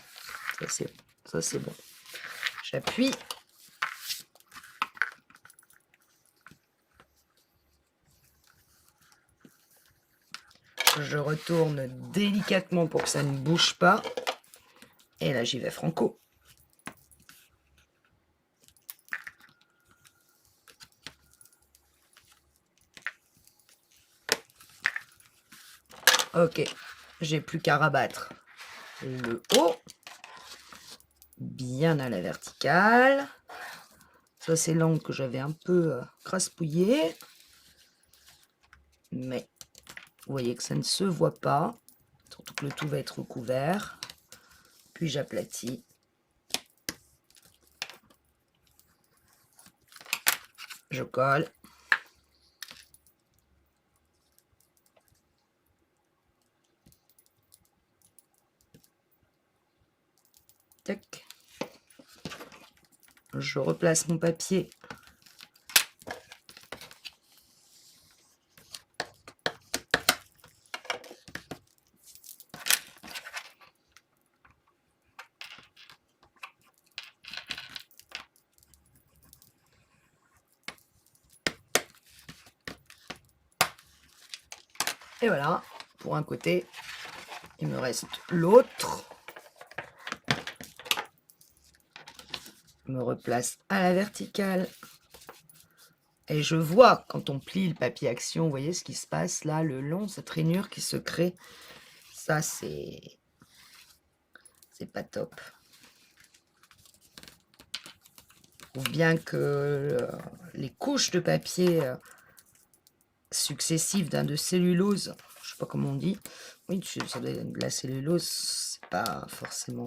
ça c'est bon. J'appuie. Je retourne délicatement pour que ça ne bouge pas. Et là, j'y vais franco. Ok, j'ai plus qu'à rabattre le haut. Bien à la verticale. Ça, c'est l'angle que j'avais un peu craspouillé. Mais vous voyez que ça ne se voit pas. Surtout que le tout va être recouvert. Puis j'aplatis. Je colle. Tac. Je replace mon papier. Et voilà, pour un côté, il me reste l'autre. Je me replace à la verticale. Et je vois, quand on plie le papier action, vous voyez ce qui se passe là, le long, cette rainure qui se crée. Ça, c'est pas top. Ou bien que les couches de papier successives de cellulose, je sais pas comment on dit, oui, sur de la cellulose, c'est pas forcément,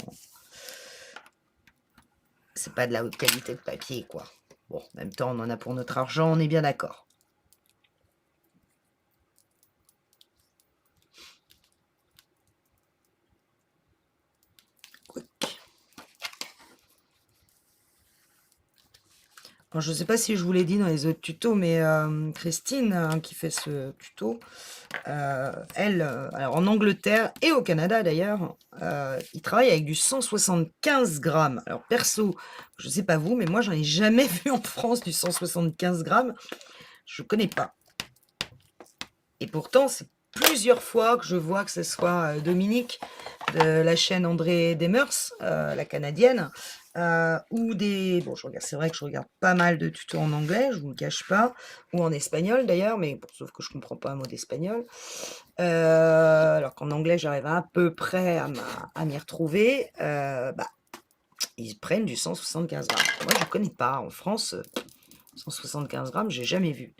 c'est pas de la haute qualité de papier, quoi. Bon, en même temps, on en a pour notre argent, on est bien d'accord. Alors, je ne sais pas si je vous l'ai dit dans les autres tutos, mais Christine, hein, qui fait ce tuto, elle, alors en Angleterre et au Canada d'ailleurs, ils travaillent avec du 175 grammes. Alors perso, je ne sais pas vous, mais moi j'en ai jamais vu en France du 175 grammes. Je ne connais pas. Et pourtant, c'est plusieurs fois que je vois que ce soit Dominique de la chaîne André Demers, la canadienne, ou des... Bon, je regarde, c'est vrai que je regarde pas mal de tutos en anglais, je vous le cache pas, ou en espagnol d'ailleurs, mais bon, sauf que je comprends pas un mot d'espagnol. Alors qu'en anglais, j'arrive à peu près à m'y retrouver. Ils prennent du 175 grammes. Moi, je connais pas. En France, 175 grammes, j'ai jamais vu.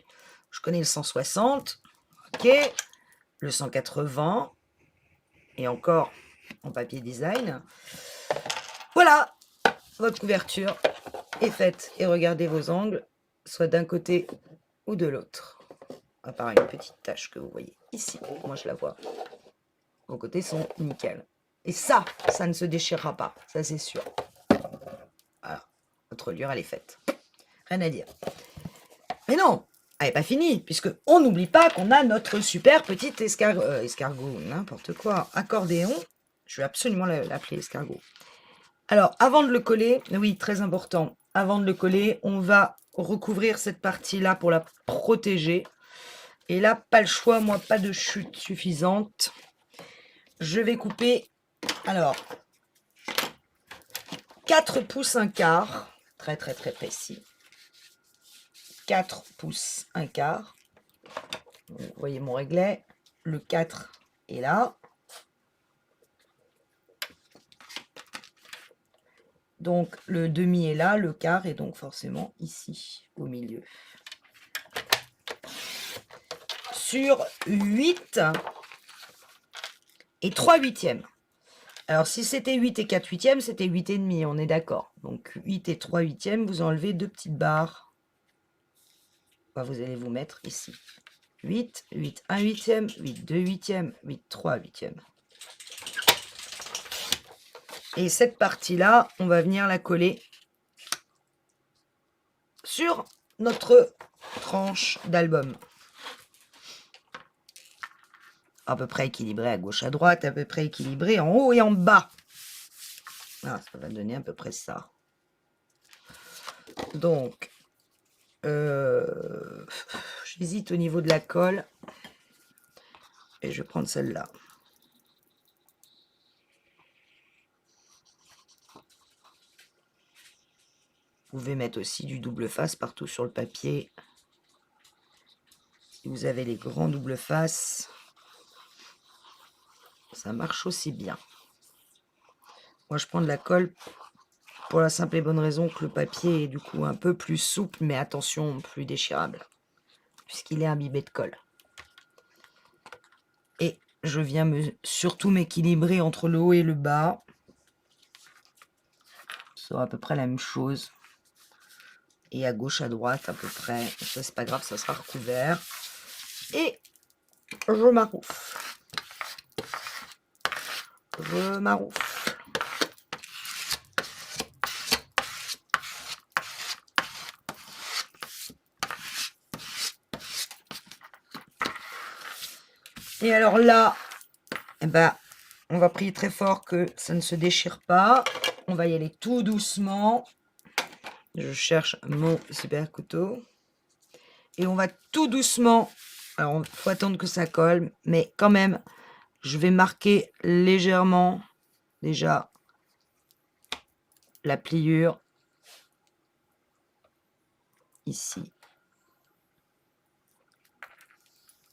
Je connais le 160, ok, le 180, et encore en papier design. Voilà, votre couverture est faite. Et regardez vos angles, soit d'un côté ou de l'autre. À part une petite tache que vous voyez ici. Moi, je la vois. Vos côtés sont nickel. Et ça ne se déchirera pas. Ça, c'est sûr. Voilà, votre reliure, elle est faite. Rien à dire. Mais non, elle n'est pas finie, puisque on n'oublie pas qu'on a notre super petit escargot, n'importe quoi, accordéon. Je vais absolument l'appeler escargot. Alors, avant de le coller, oui, très important, avant de le coller, on va recouvrir cette partie-là pour la protéger. Et là, pas le choix, moi, pas de chute suffisante. Je vais couper, alors, 4 pouces un quart, très très très précis. 4 pouces un quart. Vous voyez mon réglet, le 4 est là. Donc, le demi est là, le quart est donc forcément ici, au milieu. Sur 8 et 3 huitièmes. Alors, si c'était 8 et 4 huitièmes, c'était 8 et demi, on est d'accord. Donc, 8 et 3 huitièmes, vous enlevez 2 petites barres. Enfin, vous allez vous mettre ici. 8, 8, 1 huitième, 8, 2 huitièmes, 8, 3 huitièmes. Et cette partie-là, on va venir la coller sur notre tranche d'album. À peu près équilibré à gauche, à droite, à peu près équilibré en haut et en bas. Ah, ça va donner à peu près ça. Donc, j'hésite au niveau de la colle. Et je vais prendre celle-là. Vous pouvez mettre aussi du double face partout sur le papier. Si vous avez les grands double face, ça marche aussi bien. Moi, je prends de la colle pour la simple et bonne raison que le papier est du coup un peu plus souple, mais attention, plus déchirable, puisqu'il est imbibé de colle. Et je viens surtout m'équilibrer entre le haut et le bas. Ce sera à peu près la même chose. Et à gauche, à droite, à peu près. Ça, c'est pas grave, ça sera recouvert. Et je maroufle. Je maroufle. Et alors là, eh ben, on va prier très fort que ça ne se déchire pas. On va y aller tout doucement. Je cherche mon super couteau. Et on va tout doucement. Alors, il faut attendre que ça colle. Mais quand même, je vais marquer légèrement déjà la pliure. Ici.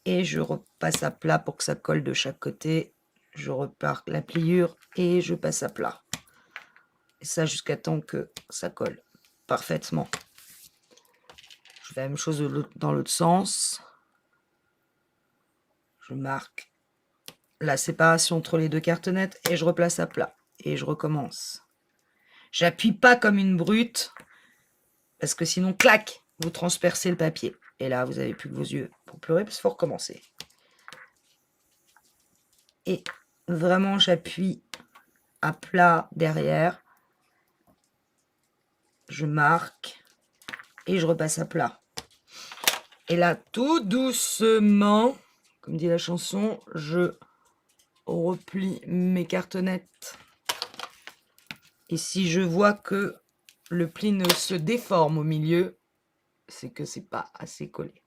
Et je repasse à plat pour que ça colle de chaque côté. Je repars la pliure et je passe à plat. Et ça jusqu'à temps que ça colle parfaitement. Je fais la même chose dans l'autre sens. Je marque la séparation entre les deux cartonnettes et je replace à plat. Et je recommence. J'appuie pas comme une brute parce que sinon, clac, vous transpercez le papier. Et là, vous n'avez plus que vos yeux pour pleurer parce qu'il faut recommencer. Et vraiment, j'appuie à plat derrière. Je marque et je repasse à plat. Et là, tout doucement, comme dit la chanson, je replie mes cartonnettes. Et si je vois que le pli ne se déforme au milieu, c'est que c'est pas assez collé.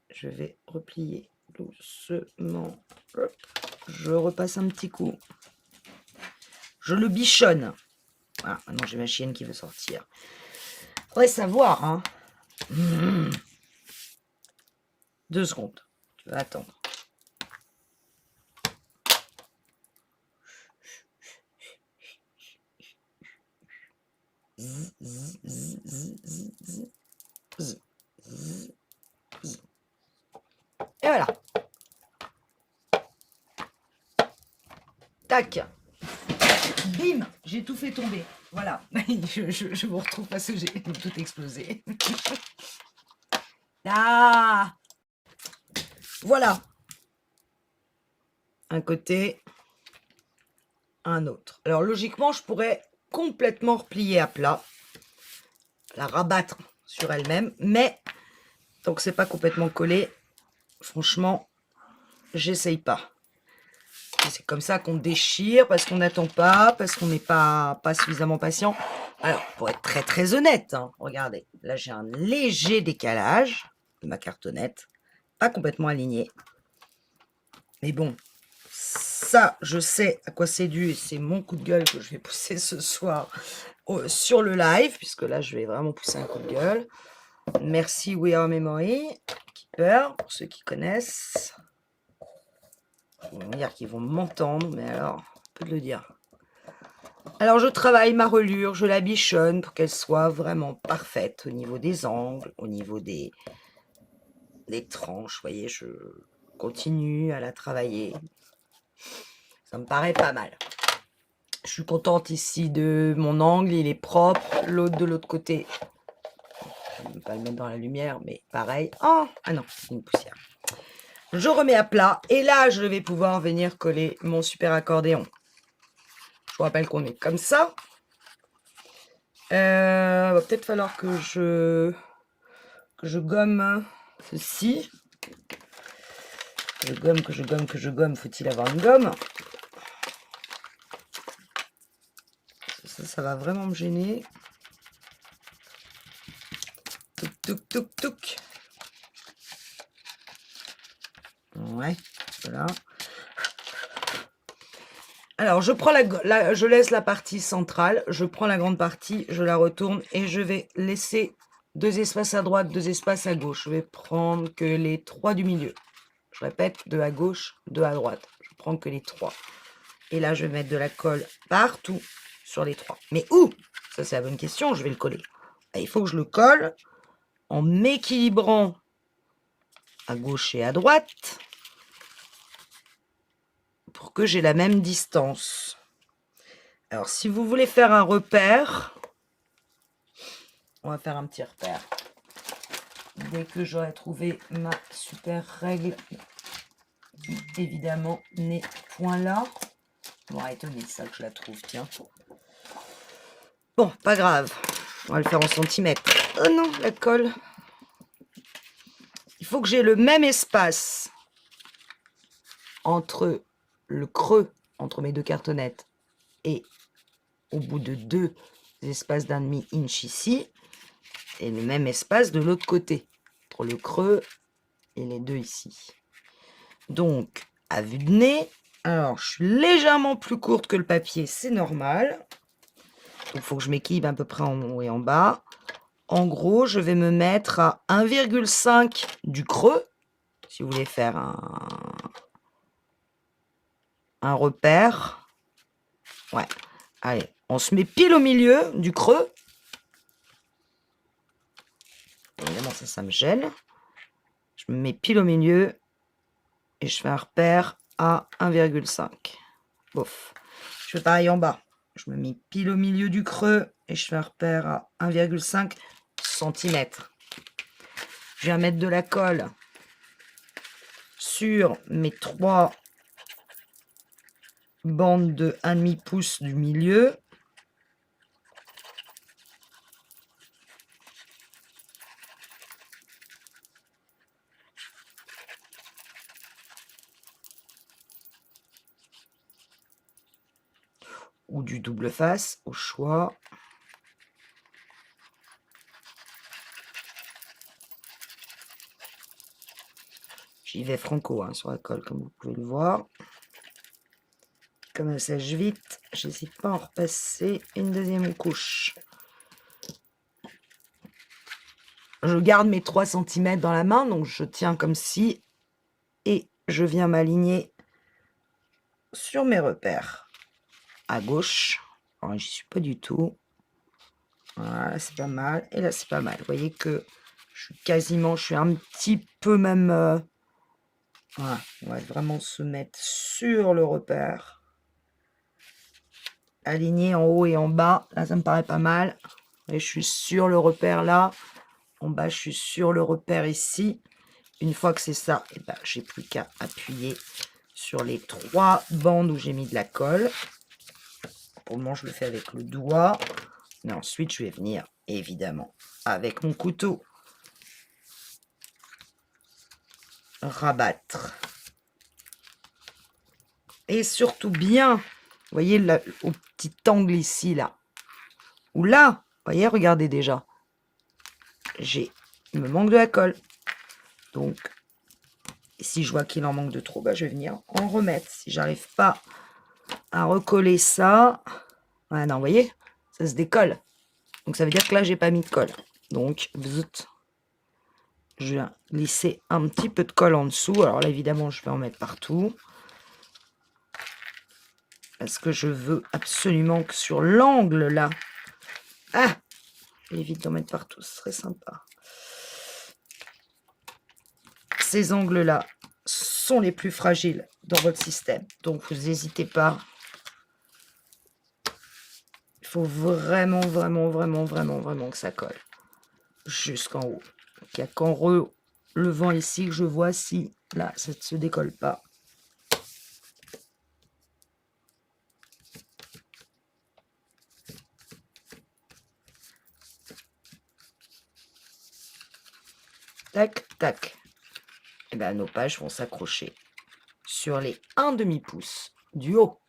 Je vais replier doucement. Hop. Je repasse un petit coup. Je le bichonne. Voilà, maintenant j'ai ma chienne qui veut sortir. Faudrait savoir, hein. 2 secondes. Tu vas attendre. Et voilà. Tac. Bim, j'ai tout fait tomber. Voilà. je vous retrouve parce que j'ai tout explosé. Ah. Voilà. Un côté, un autre. Alors logiquement, je pourrais complètement replier à plat, la rabattre sur elle-même, mais tant que c'est pas complètement collé, franchement, j'essaye pas. C'est comme ça qu'on déchire, parce qu'on n'attend pas, parce qu'on n'est pas suffisamment patient. Alors, pour être très très honnête, hein, regardez, là j'ai un léger décalage de ma cartonnette, pas complètement aligné. Mais bon, ça, je sais à quoi c'est dû, et c'est mon coup de gueule que je vais pousser ce soir sur le live, puisque là je vais vraiment pousser un coup de gueule. Merci We Are Memory Keeper, pour ceux qui connaissent. Ils vont dire qu'ils vont m'entendre, mais alors, on peut le dire. Alors, je travaille ma reliure, je la bichonne pour qu'elle soit vraiment parfaite au niveau des angles, au niveau des tranches. Vous voyez, je continue à la travailler. Ça me paraît pas mal. Je suis contente ici de mon angle, il est propre. L'autre de l'autre côté, je ne vais pas le mettre dans la lumière, mais pareil. Oh, ah non, c'est une poussière. Je remets à plat et là, je vais pouvoir venir coller mon super accordéon. Je vous rappelle qu'on est comme ça. Va peut-être falloir que je gomme ceci. Que je gomme. Faut-il avoir une gomme? Ça va vraiment me gêner. Touc, touc, touc, touc. Ouais, voilà. Alors, je prends je laisse la partie centrale, je prends la grande partie, je la retourne et je vais laisser 2 espaces à droite, 2 espaces à gauche. Je vais prendre que les 3 du milieu. Je répète, 2 à gauche, 2 à droite. Je prends que les 3. Et là, je vais mettre de la colle partout sur les 3. Mais où? Ça, c'est la bonne question, je vais le coller. Il faut que je le colle en m'équilibrant à gauche et à droite pour que j'ai la même distance. Alors, si vous voulez faire un repère, on va faire un petit repère. Dès que j'aurai trouvé ma super règle, qui évidemment n'est point là. Bon, étonné ça que je la trouve, tiens. Bon, pas grave. On va le faire en centimètres. Oh non, la colle. Il faut que j'ai le même espace entre le creux, entre mes 2 cartonnettes, et au bout de 2 espaces d'1/2 inch ici, et le même espace de l'autre côté, entre le creux et les 2 ici. Donc, à vue de nez, alors je suis légèrement plus courte que le papier, c'est normal. Donc, il faut que je m'équilibre à peu près en haut et en bas. En gros, je vais me mettre à 1,5 du creux, si vous voulez faire un repère. Ouais, allez, on se met pile au milieu du creux. Évidemment, ça me gêne. Je me mets pile au milieu et je fais un repère à 1,5. Bof. Je fais pareil en bas. Je me mets pile au milieu du creux et je fais un repère à 1,5 cm. Je viens mettre de la colle sur mes 3 bandes de 1,5 pouce du milieu. Ou du double face, au choix. J'y vais franco sur la colle, comme vous pouvez le voir. Comme elle sèche vite, j'hésite pas à en repasser une deuxième couche. Je garde mes 3 cm dans la main, donc je tiens comme ci, et je viens m'aligner sur mes repères. À gauche, alors j'y suis pas du tout. Voilà, c'est pas mal, et là c'est pas mal. Vous voyez que je suis un petit peu même... voilà, on va vraiment se mettre sur le repère. Aligné en haut et en bas, là ça me paraît pas mal. Et je suis sur le repère là. En bas, je suis sur le repère ici. Une fois que c'est ça, et ben, j'ai plus qu'à appuyer sur les 3 bandes où j'ai mis de la colle. Pour le moment, je le fais avec le doigt. Mais ensuite, je vais venir, évidemment, avec mon couteau, rabattre. Et surtout bien, vous voyez, là, au petit angle ici, là. Ou là, vous voyez, regardez déjà. Il me manque de la colle. Donc, si je vois qu'il en manque de trop, bah, je vais venir en remettre. Si j'arrive pas à recoller ça, ah non, vous voyez, ça se décolle. Donc, ça veut dire que là, j'ai pas mis de colle. Donc, zut, je viens glisser un petit peu de colle en dessous. Alors là, évidemment, je vais en mettre partout. Parce que je veux absolument que sur l'angle, là... Ah! Évite d'en mettre partout, ce serait sympa. Ces angles-là sont les plus fragiles dans votre système. Donc, vous n'hésitez pas. Il faut vraiment, vraiment, vraiment, vraiment, vraiment que ça colle. Jusqu'en haut. Il n'y a qu'en relevant ici que je vois si, là, ça ne se décolle pas. Tac, tac. Et bien, nos pages vont s'accrocher sur les 1/2 pouce du haut.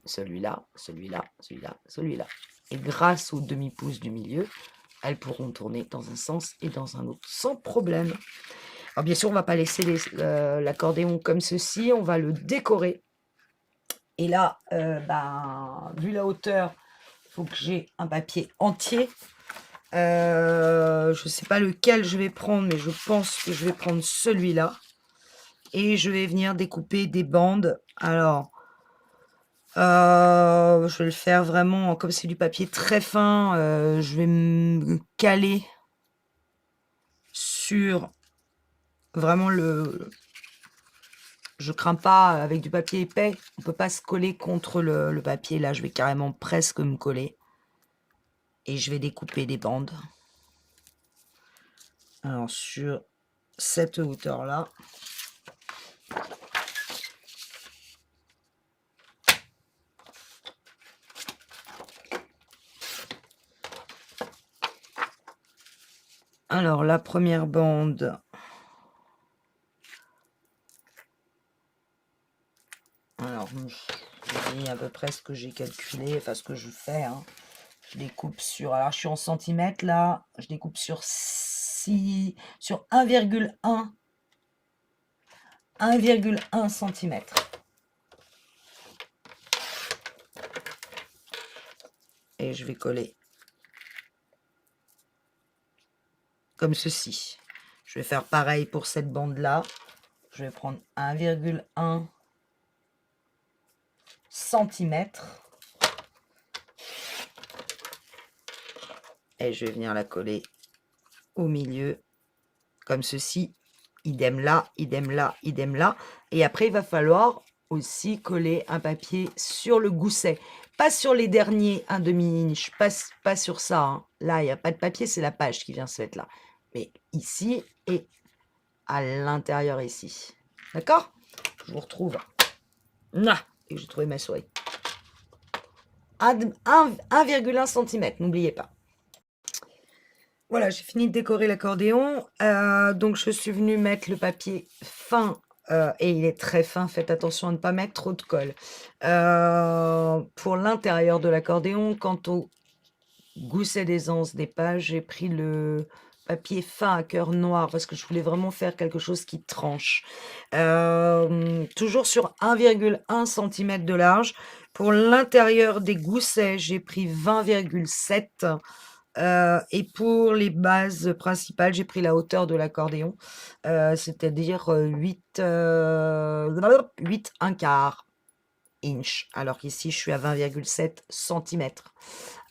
Celui-là, celui-là, celui-là, celui-là. Et grâce au demi-pouce du milieu, elles pourront tourner dans un sens et dans un autre sans problème. Alors bien sûr, on ne va pas laisser l'accordéon comme ceci, on va le décorer. Et là, vu la hauteur, il faut que j'ai un papier entier. Je ne sais pas lequel je vais prendre, mais je pense que je vais prendre celui-là. Et je vais venir découper des bandes. Alors, je vais le faire vraiment, comme c'est du papier très fin, je vais me caler sur vraiment le... Je crains pas, avec du papier épais, on peut pas se coller contre le papier. Là, je vais carrément presque me coller. Et je vais découper des bandes. Alors, sur cette hauteur-là. Alors, la première bande... Alors, je dis à peu près ce que j'ai calculé, enfin ce que je fais. Hein. Je découpe sur... Alors, je suis en centimètres, là. Je découpe sur 1,1 cm. Et je vais coller comme ceci. Je vais faire pareil pour cette bande-là. Je vais prendre 1,1 cm. Et je vais venir la coller au milieu, comme ceci. Idem là, idem là, idem là. Et après, il va falloir aussi coller un papier sur le gousset. Pas sur les derniers 1/2 inch, pas sur ça. Hein. Là, il n'y a pas de papier, c'est la page qui vient se mettre là. Mais ici et à l'intérieur ici. D'accord? Je vous retrouve. Là, et j'ai trouvé ma souris. 1,1 cm, n'oubliez pas. Voilà, j'ai fini de décorer l'accordéon. Donc, je suis venue mettre le papier fin. Et il est très fin, faites attention à ne pas mettre trop de colle. Pour l'intérieur de l'accordéon, quant au gousset des anses des pages, j'ai pris le papier fin à cœur noir parce que je voulais vraiment faire quelque chose qui tranche. Toujours sur 1,1 cm de large. Pour l'intérieur des goussets, j'ai pris 20,7. Et pour les bases principales, j'ai pris la hauteur de l'accordéon, c'est-à-dire 8 1/4 inch, alors qu'ici je suis à 20,7 cm.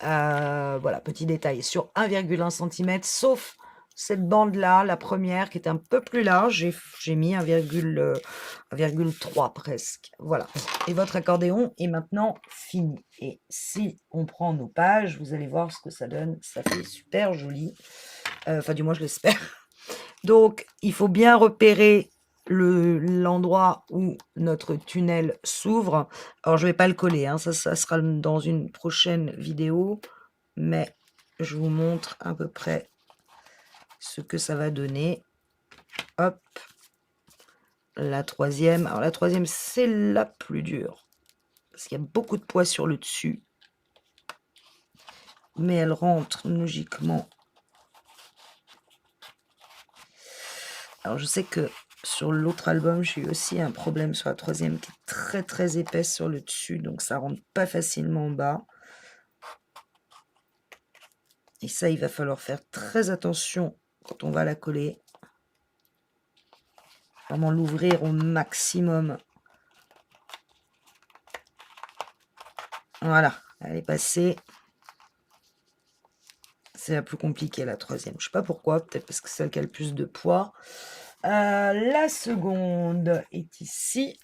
Voilà, petit détail, sur 1,1 cm, sauf cette bande-là, la première, qui est un peu plus large, j'ai mis 1,3 presque. Voilà. Et votre accordéon est maintenant fini. Et si on prend nos pages, vous allez voir ce que ça donne. Ça fait super joli. Enfin, du moins, je l'espère. Donc, il faut bien repérer l'endroit où notre tunnel s'ouvre. Alors, je ne vais pas le coller. Hein, ça sera dans une prochaine vidéo. Mais je vous montre à peu près ce que ça va donner. Hop. La troisième. Alors, la troisième, c'est la plus dure. Parce qu'il y a beaucoup de poids sur le dessus. Mais elle rentre logiquement. Alors, je sais que sur l'autre album, j'ai eu aussi un problème sur la troisième qui est très, très épaisse sur le dessus. Donc, ça rentre pas facilement en bas. Et ça, il va falloir faire très attention quand on va la coller. Vraiment l'ouvrir au maximum. Voilà, elle est passée. C'est la plus compliquée, la troisième. Je sais pas pourquoi, peut-être parce que c'est celle qui a le plus de poids. La seconde est ici.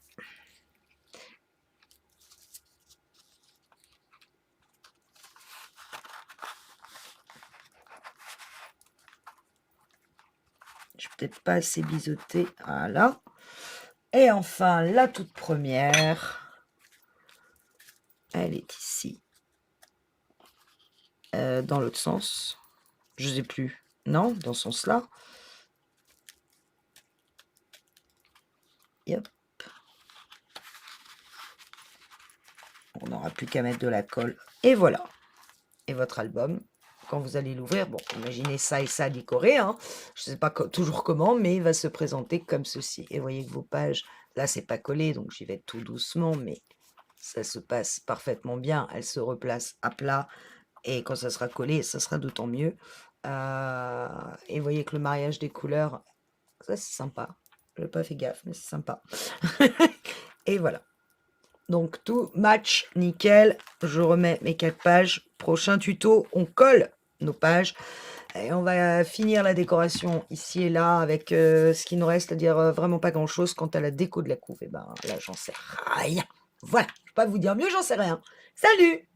Je suis peut-être pas assez biseautée. Voilà. Et enfin, la toute première. Elle est ici. Dans l'autre sens. Je sais plus. Non, dans ce sens-là. Yep. On n'aura plus qu'à mettre de la colle. Et voilà. Et votre album, quand vous allez l'ouvrir, bon, imaginez ça et ça décoré, hein. Je ne sais pas toujours comment, mais il va se présenter comme ceci. Et vous voyez que vos pages, là, c'est pas collé, donc j'y vais tout doucement, mais ça se passe parfaitement bien. Elle se replace à plat. Et quand ça sera collé, ça sera d'autant mieux. Et vous voyez que le mariage des couleurs, ça, c'est sympa. Je n'ai pas fait gaffe, mais c'est sympa. Et voilà. Donc tout match nickel. Je remets mes 4 pages. Prochain tuto, on colle nos pages. Et on va finir la décoration ici et là avec ce qui nous reste, c'est-à-dire vraiment pas grand-chose. Quant à la déco de la couve, et ben là, j'en sais rien. Voilà, je ne peux pas vous dire mieux, j'en sais rien. Salut!